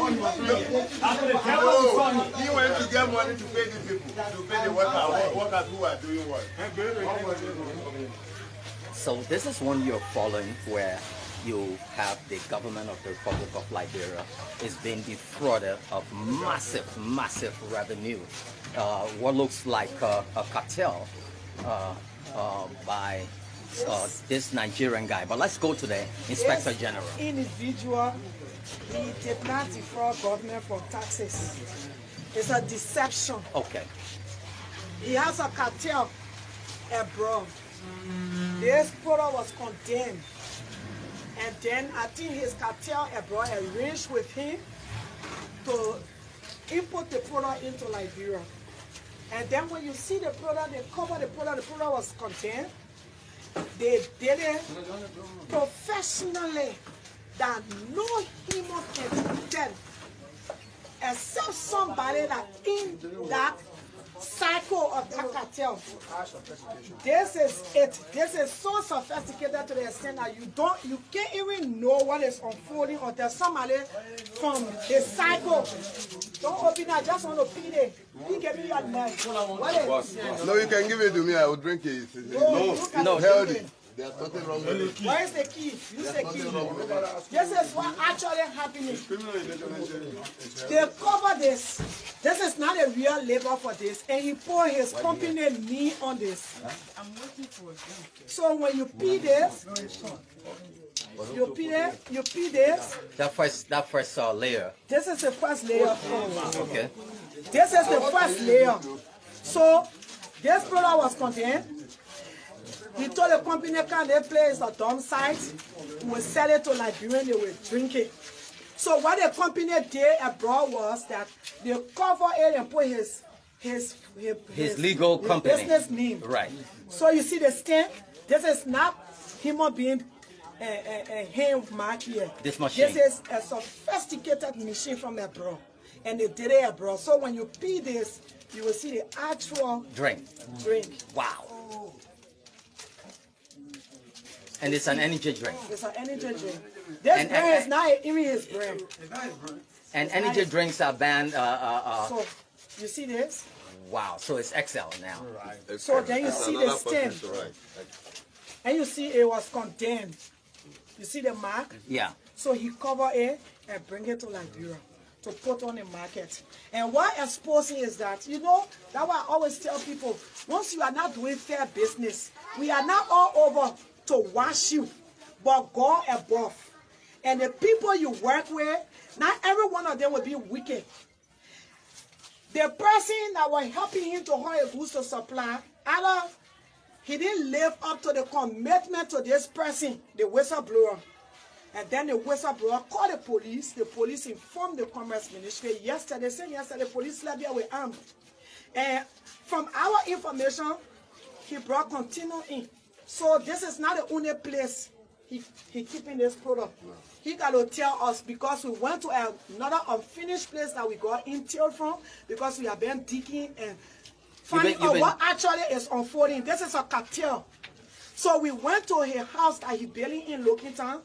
He went to get money to pay these people, to pay the workers who are doing what. So this is one you're following where you have the government of the Republic of Liberia is being defrauded of massive revenue. What looks like a cartel by this Nigerian guy. But let's go to the Inspector General. Individual, he did not defraud government from taxes. It's a deception. Okay. He has a cartel abroad. This product was condemned. And then I think his cartel abroad arranged with him to import the product into Liberia. And then when you see the product, they cover the product was condemned. They did it professionally that no human can tell except somebody that in that cycle of that cartel. This is it. This is so sophisticated to the extent that you can't even know what is unfolding until somebody from the cycle. Don't open it, I just want to pee it. He gave me your knife. No, you can give it to me, I will drink it. No, healthy. There's nothing wrong with it. Where is the key? Use the key. This is what actually happening. They cover this. This is not a real labor for this. And he put his company name on this. I'm waiting for it. So when you pee this, you pee this. That first layer. This is the first layer. Okay. This is the first layer. So this product was contained. He told the company, can they place a dump site? We will sell it to Liberian, they will drink it. So what the company did abroad was that they cover it and put his legal company business name. Right. So you see the stamp. This is not human being hand mark here. This machine. This is a sophisticated machine from abroad, and they did it abroad. So when you pee this, you will see the actual drink. Wow. And it's an energy drink. It's an energy drink. This brand is not even his brand. And energy drinks are banned. So, you see this? Wow, so it's XL now. Right. So then you see the stem. And you see it was condemned. You see the mark? Yeah. So he cover it and bring it to Liberia to put on the market. And what exposing is that, you know, that's why I always tell people, once you are not doing fair business, we are not all over to wash you, but go above. And the people you work with, not every one of them will be wicked. The person that was helping him to hire goods to supply, either he didn't live up to the commitment to this person, the whistleblower. And then the whistleblower called the police informed the Commerce Ministry yesterday, the police left here with armed. And from our information, he brought container in. So this is not the only place he keeping this product. He got to tell us because we went to another unfinished place that we got intel from because we have been digging and finding out what actually is unfolding. This is a cartel. So we went to his house that he building in Lokintown.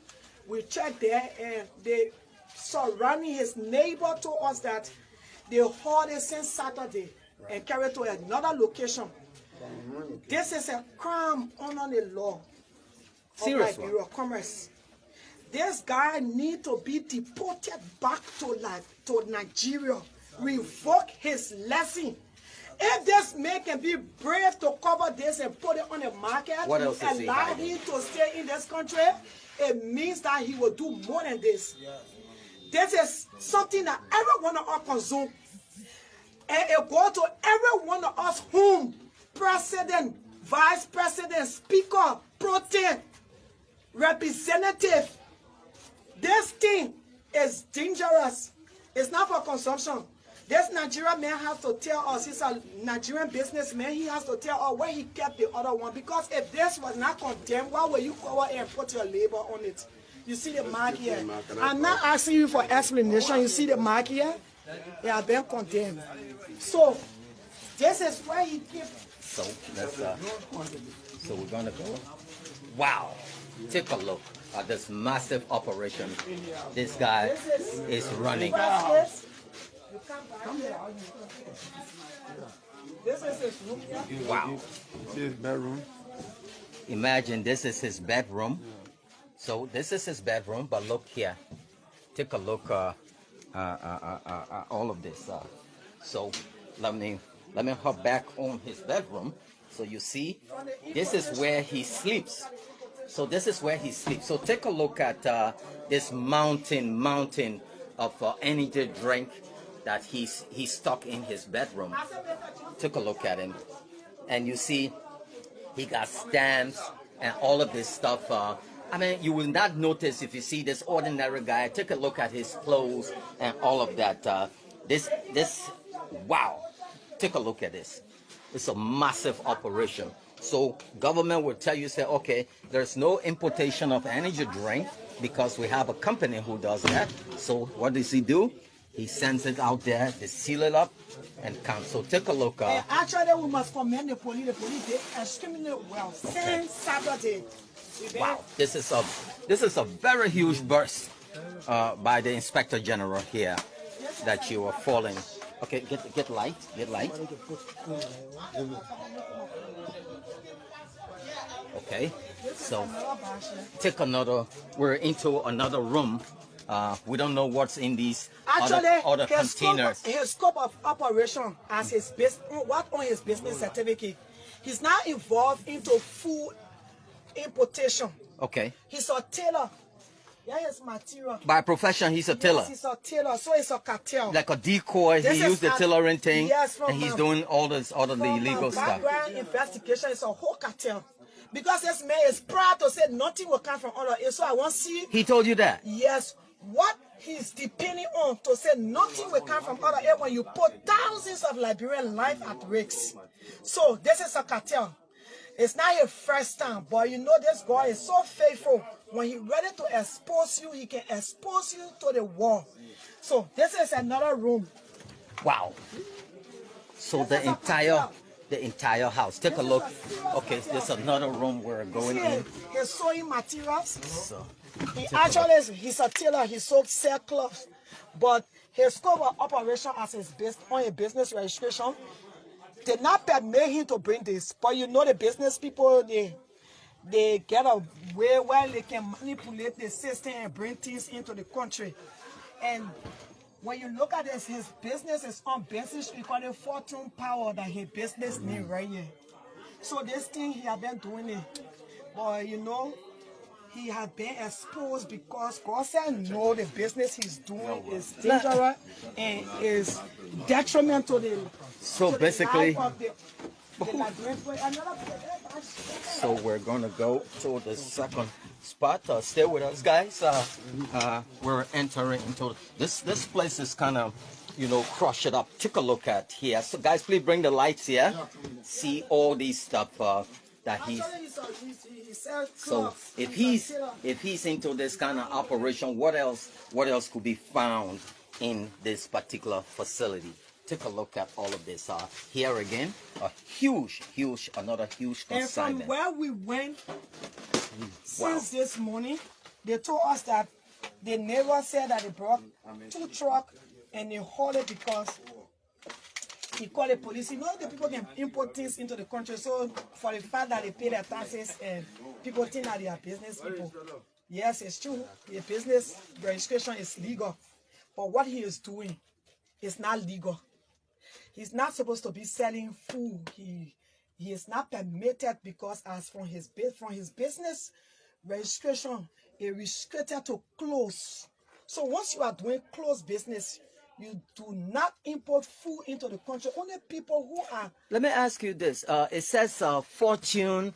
We checked there and they surrounding his neighbor told us that they hauled it since Saturday and carried to another location. This is a crime under the law of Liberia Commerce. This guy need to be deported back to Nigeria, revoke his lesson. If this man can be brave to cover this and put it on the market, allow him to stay in this country, it means that he will do more than this. This is something that every one of us consume. And it goes to every one of us whom president, vice president, speaker, protein, representative. This thing is dangerous. It's not for consumption. This Nigerian man has to tell us, he's a Nigerian businessman, he has to tell us where he kept the other one. Because if this was not condemned, why will you cover it and put your labor on it? You see the mark here? I'm not asking you for explanation. You see the mark here? They have been condemned. So, this is where he kept. So, that's, so we're going to go. Wow. Take a look. this massive operation this guy is running. This is his room here. Wow. This is his bedroom. Imagine this is his bedroom. So this is his bedroom, but look here. Take a look all of this. So let me hop back on his bedroom. So you see, this is where he sleeps. So this is where he sleeps. So take a look at this mountain of energy drink that he's stuck in his bedroom. Take a look at him, and you see he got stamps and all of this stuff. I mean, you will not notice if you see this ordinary guy. Take a look at his clothes and all of that. Wow. Take a look at this. It's a massive operation. So government will tell you, say, okay, there's no importation of energy drink because we have a company who does that. So what does he do? He sends it out there, they seal it up and come. So take a look. Actually, we must commend the police. The police did extremely well since Saturday. Wow, this is a very huge burst by the Inspector General here that you are following. Okay, get light. Okay, so take another. We're into another room. We don't know what's in these other containers. His scope of operation as his on his business certificate, he's now involved into food importation. Okay. He's a tailor. Yeah, his material. By profession, he's a tailor. Yes, he's a tailor, so it's a cartel. Like a decoy, he used the tailoring thing, yes, and he's doing all the illegal stuff. Background investigation is a whole cartel. Because this man is proud to say nothing will come from other aid, so I want to see. He told you that? Yes. What he's depending on to say nothing will come from other aid when you put thousands of Liberian life at risk. So this is a cartel. It's not your first time, but you know this guy is so faithful. When he's ready to expose you, he can expose you to the wall. So this is another room. Wow. So the entire house. Take a look. Okay, there's another room we're going in. His sewing materials. So, He's a tailor. He sells clothes, but his scope of operation as his on a business registration did not permit him to bring this. But you know the business people, they get a way where they can manipulate the system and bring things into the country. And when you look at this, his business is on basis equal to fortune power that his business need right here. So this thing he has been doing it, but you know, he has been exposed because God said no, the business he's doing is dangerous and is detrimental to the so basically life of the so we're gonna go to the second spot. Stay with us, guys. We're entering into this place is kind of, you know, crush it up. Take a look at here. So guys, please bring the lights here. See all these stuff that he's. So if he's into this kind of operation, what else could be found in this particular facility? Take a look at all of this. Here again, another huge consignment. And from where we went since this morning, they told us that the neighbor said that they brought 2 trucks and they hauled it because he called the police. You know, the people can import things into the country, so for the fact that they pay their taxes and people think that they are business people. Yes, it's true. The business registration is legal, but what he is doing is not legal. He's not supposed to be selling food. He is not permitted because as from his business registration, it restricted to clothes. So once you are doing clothes business, you do not import food into the country. Only people who are. Let me ask you this. It says Fortune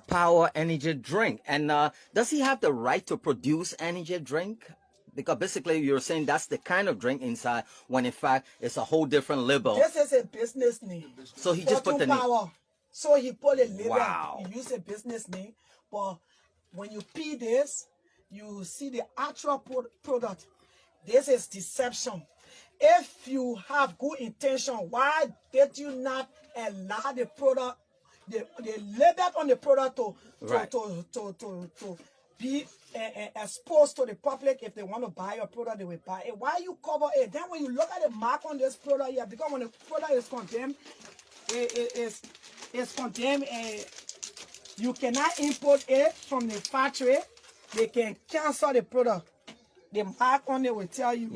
Power Energy Drink, and does he have the right to produce energy drink? Because basically you're saying that's the kind of drink inside, when in fact it's a whole different label. This is a business name. So he just put the name. So he put a label. Wow. He used a business name, but when you pee this, you see the actual product. This is deception. If you have good intention, why did you not allow the product, the label on the product be exposed to the public. If they want to buy your product, they will buy it. Why you cover it? Then when you look at the mark on this product here, because when the product is condemned, it's condemned and you cannot import it from the factory. They can cancel the product. The mark on it will tell you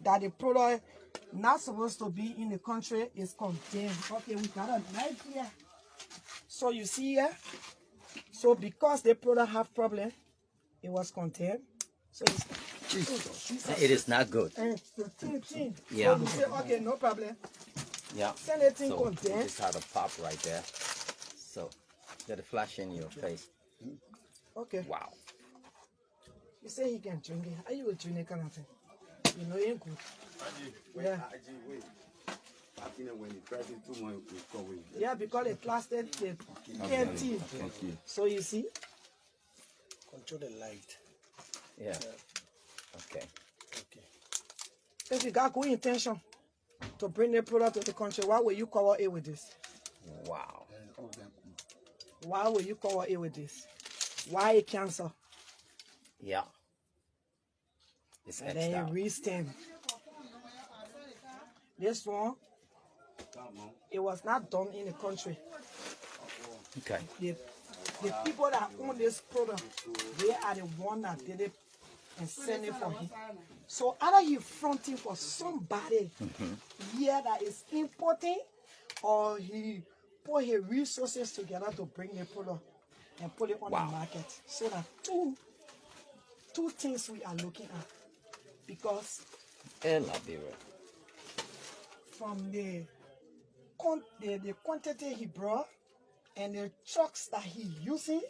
that the product not supposed to be in the country is condemned. Okay, we got a knife here. So you see here, so because the product have problem, it was condemned. So it is not good. Yeah. So you say, okay, no problem. Yeah. Send it in so condemned. you just had a pop right there. So get a flash in your face. Okay. Wow. You say he can drink it. How you will drink it kind of thing? You know it ain't good. Yeah. Yeah, because it lasted the empty. So you see? Control the light. Yeah. Okay. If you got good intention to bring the product to the country, why will you cover it with this? Wow. Why will you cover it with this? Why it cancel? Yeah. It's and then you re-stamp. This one, it was not done in the country. Okay. The people that own this product, they are the one that did it and sent it for him. So either he fronting for somebody here that is importing, or he put his resources together to bring the product and put it on the market. So that two things we are looking at. Because from the quantity he brought and the trucks that he using,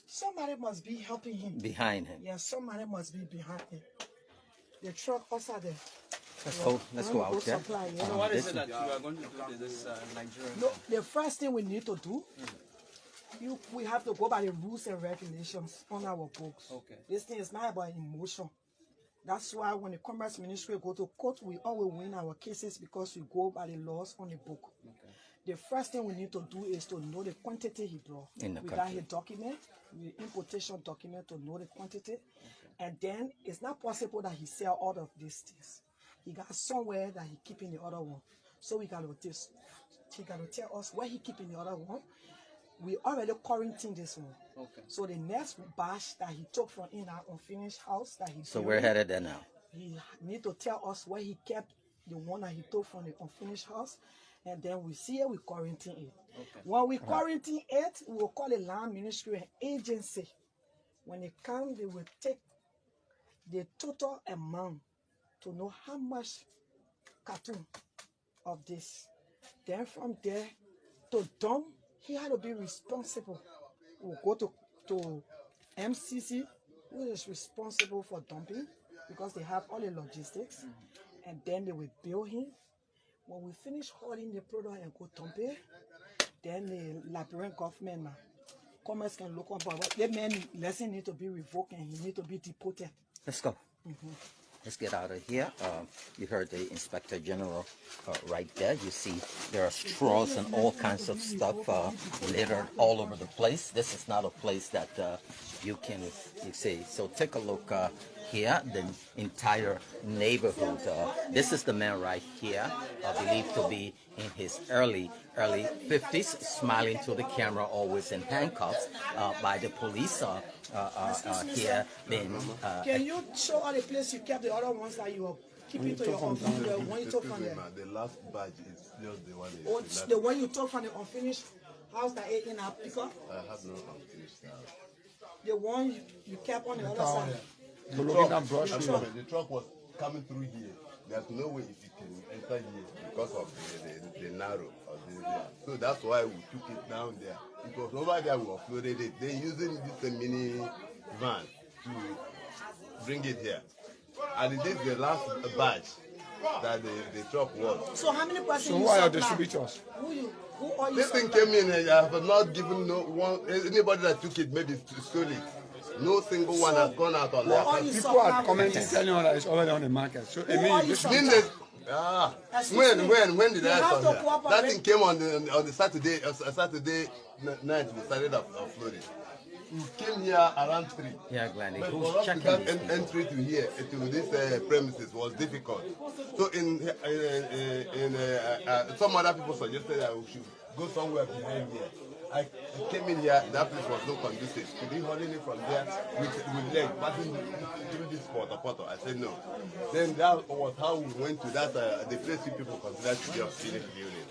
somebody must be helping him. Behind him. Yeah, somebody must be behind him. The truck also there. Let's go out there. So what is it that you are going to do to this Nigerian? No, the first thing we need to do, we have to go by the rules and regulations on our books. Okay. This thing is not about emotion. That's why when the Commerce Ministry go to court, we always win our cases because we go by the laws on the book. Okay. The first thing we need to do is to know the quantity he brought. We got his document, the importation document to know the quantity. Okay. And then it's not possible that he sell all of these things. He got somewhere that he keeping the other one. So he got to tell us where he keeping the other one. We already quarantined this one. Okay. So the next batch that he took from in our unfinished house that he. So we're headed there now. He need to tell us where he kept the one that he took from the unfinished house, and then we see it, we quarantine it. Okay. When we quarantine it, we will call the land ministry an agency. When they come, they will take the total amount to know how much carton of this. Then from there to dump. He had to be responsible. We'll go to MCC, who is responsible for dumping, because they have all the logistics, and then they will bill him. When we finish hauling the product and go dump it, then the Liberian government, Commerce can look up, but that man lesson need to be revoked and he need to be deported. Let's go. Let's get out of here. You heard the Inspector General right there. You see there are straws and all kinds of stuff littered all over the place. This is not a place that you see. So take a look here, the entire neighborhood. This is the man right here, believed to be in his early 50s, smiling to the camera, always in handcuffs by the police. Here, then. Can you show all the place you kept the other ones that you were keeping to your unfinished? The one you took from there. The last batch is just the one. The one you took from the unfinished house that ate in our pickup? I have no unfinished house. The one you kept on the other side. The truck was coming through here. There's no way if you can enter here because of the narrow of the area. So that's why we took it down there. Because over there we offloaded it. They're using this mini van to bring it here. And this is the last batch that the truck was. So how many persons? So who are your distributors? Who are you? This thing came in and I have not given anybody that took it maybe stole it. No single one has gone out on that. People are commenting, telling you that it's already on the market. So it means when did I come here? That thing came on the Saturday night. We started offloading. you came here around 3. Yeah, Glenn. But Who's for us to checking get entry to here, to this premises was difficult. So some other people suggested that we should go somewhere behind here. I came in here, that place was not conducive. To be holding it from there with leg passing through this porta. I said no. Then that was how we went to that the place people consider to be a finished unit.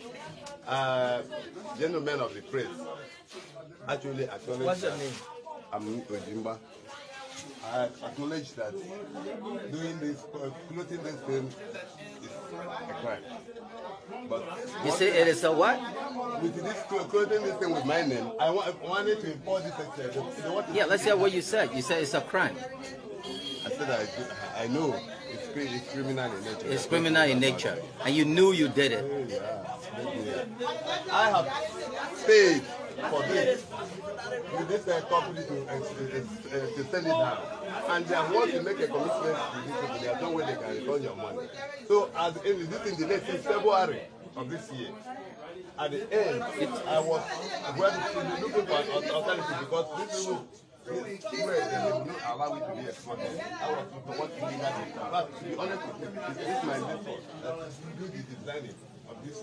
Gentlemen of the press actually acknowledge. What's your name? I'm Ojimba. I acknowledge that doing this, clothing this thing is a crime. But You say it is a what? with this clothing this thing with my name, I wanted to import this. Yeah, let's hear what you said. You said it's a crime. I said I know it's criminal in nature. It's criminal in nature, and you knew you did it. I have paid for this with this company to send it down, and they want to make a commitment to these people. There's no way they can return your money. So as in this in the next February of this year, at the end, I was looking for an alternative because this people they don't allow it to be exported. I was what illegal. But to be honest with you, this is my mentor that do the designing of this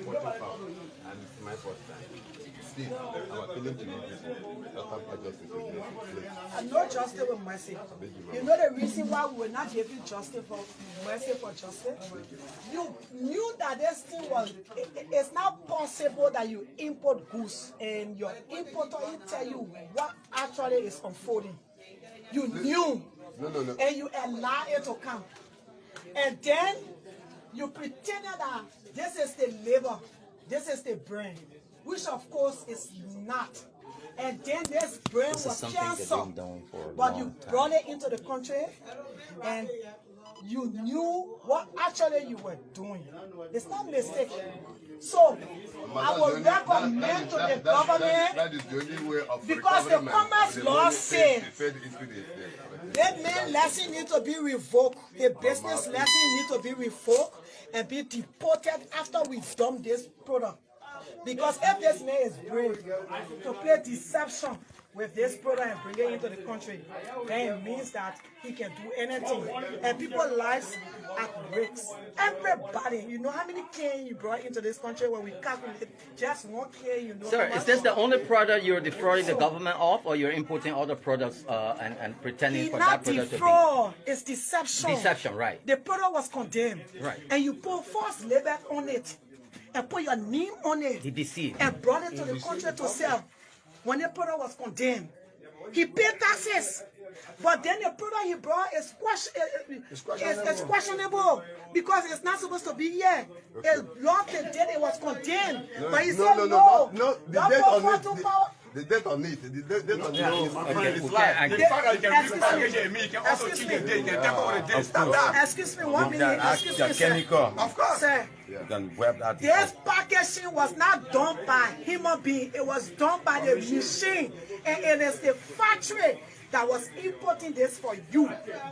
water fountain, and it's my first time. Still, I'm appealing to you people. And no justice with mercy. You know the reason why we will not give you justice for mercy for justice? You knew that this thing was, it's not possible that you import goods and your importer will tell you what actually is unfolding. You knew. No. And you allow it to come. And then you pretended that this is the labor, this is the brand, which of course is not. And then this brand was canceled, but you brought it into the country and you knew what actually you were doing. It's not a mistake. So I would recommend to the government, that is the only way of because the commerce law said that man license need to be revoked, the business license need to be revoked and be deported after we dump this product. Because if this man is brave to play deception with this product and bring it into the country, then it means that he can do anything. And people's lives at risk. Everybody, you know how many cans you brought into this country when we calculate just 1 can, you know. Sir, is this the only product you're defrauding the government of, or you're importing other products and pretending for that product to be? It's deception. Deception, right. The product was condemned. Right. And you put false label on it. And put your name on it. He deceived. And brought it to the country to sell. When the product was condemned, he paid taxes. But then the product he brought is questionable because it's not supposed to be here. It's lost the date it was condemned. But he said no. The date on it. The date on it. The date on it. Excuse me, 1 minute. Excuse me, sir. Of course. Sir. This packaging was not done by human being. It was done by the machine. And it is the factory that was importing this for you.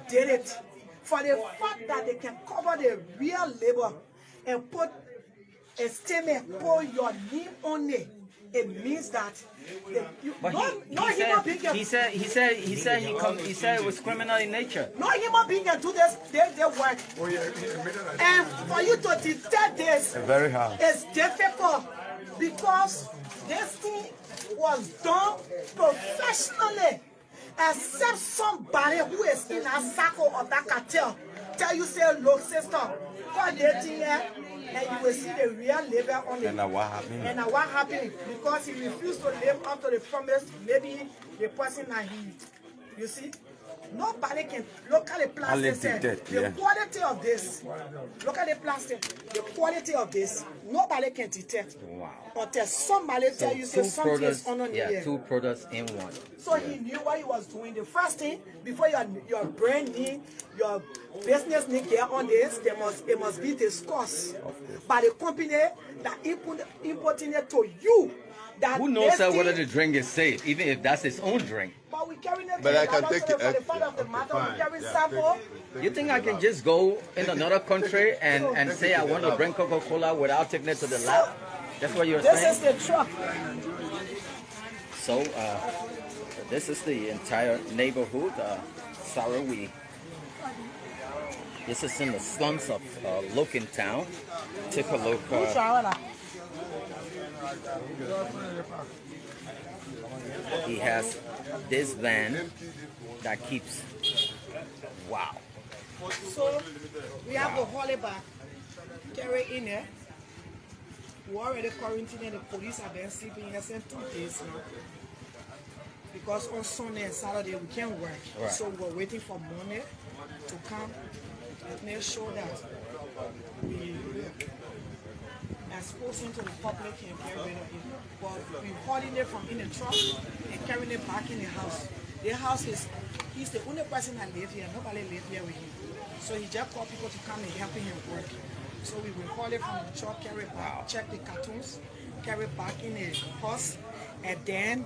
Did it. For the fact that they can cover the real labor and put a statement, put your name on it. It means that he said it was criminal in nature. No human being can do this their work. And for you to detect this, very hard. It's difficult because this thing was done professionally. Except somebody who is in a circle of that cartel tell you, say, look, sister, put that thing here, and you will see the real labor on it. And now what happened? And now what happened? Because he refused to live up to the promise, maybe the person that he, you see, nobody can look at the plastic. The quality of this, look at the plastic, the quality of this, nobody can detect. Wow. Until somebody tell you, say, something is underneath here. 2 products in one. So he knew what he was doing. The first thing, before your brand name, your business need get on this, it must be discussed by the company that importing it to you. That who knows whether the drink is safe, even if that's his own drink? But we carry it. But I can take it. For the fact of the matter, we carry sample. You think I can just go in another country and say I want to drink Coca-Cola without taking it to the lab? That's what you're saying? This is the truck. So, this is the entire neighborhood. Sarah, this is in the slums of Loken Town. Take a look. He has this van that keeps. Wow. So we have the haul it back, carry in there. We already quarantined, the police have been sleeping here since 2 days now. Because on Sunday and Saturday we can't work. Right. So we're waiting for Monday to come and make sure that we expose him to the public and get rid of him. But we're hauling it from in the truck and carrying it back in the house. The house is, he's the only person that lives here. Nobody lives here with him. So he just called people to come and help him work. So we will haul it from the truck, carry it back, check the cartoons, carry it back in the house, and then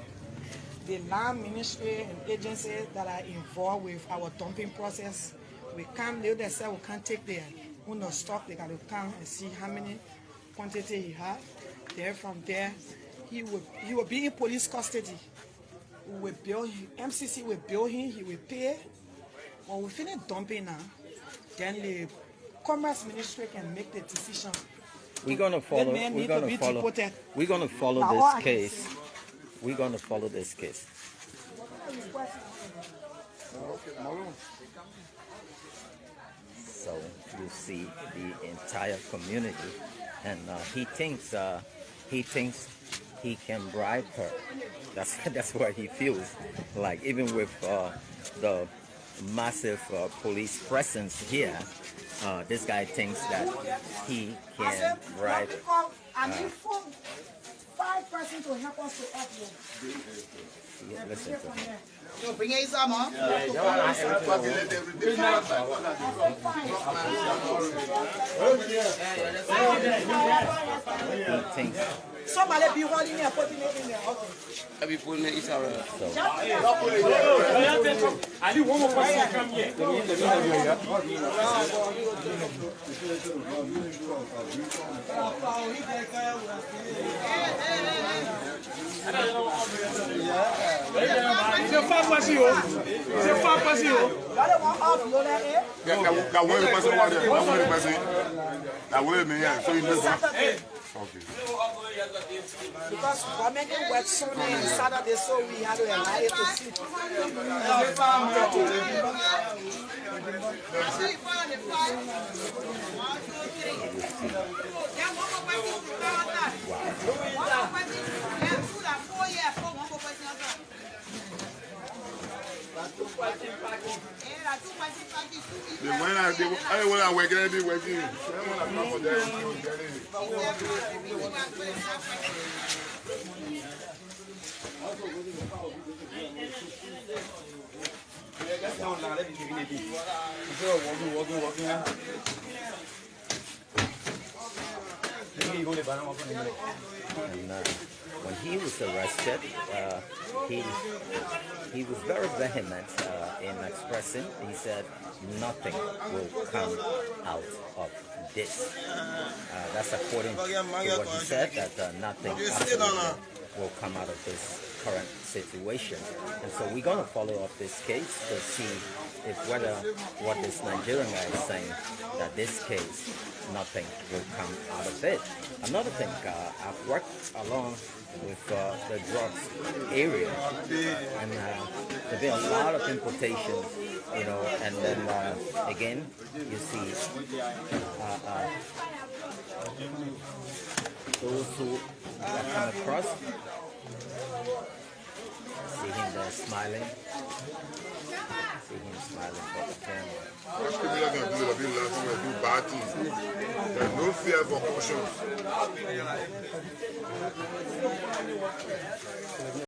the land ministry and agencies that are involved with our dumping process, we come, they say we can't take their own stock, they got to come and see how many quantity he had. Then from there, he will be in police custody. We will bill him, MCC will bill him, he will pay. When we finish dumping now, then the Commerce Ministry can make the decision. We're gonna follow. We're gonna follow this case. We're gonna follow this case. So you see the entire community, and he thinks he can bribe her. That's what he feels like. Even with the massive police presence here, this guy thinks that he can bribe. I need 5 persons to help us to upload. Yeah, listen to him. You bring it some, huh? He thinks. Somebody be holding it and putting it in there. Okay. I be putting it in already. I need one more person to come here. C'est pas possible. C'est pas possible. That one person was there. One person. That way, man. So you know that. Okay. Because we're making work Sunday and Saturday, so we had to allow it to sleep. When I work, I be working. And when he was arrested, he was very vehement in expressing. He said nothing will come out of this. That's according to what he said, that nothing will come out of this current situation. And so we're going to follow up this case to see if whether what this Nigerian guy is saying, that this case, nothing will come out of it. Another thing, I've worked along with the drugs area, and there's been a lot of importations, you know, and then again, you see those who come across, see him there smiling, see him smiling for the camera. Most people are going to do it, they'll be laughing, they'll do bad things. There's no fear for caution.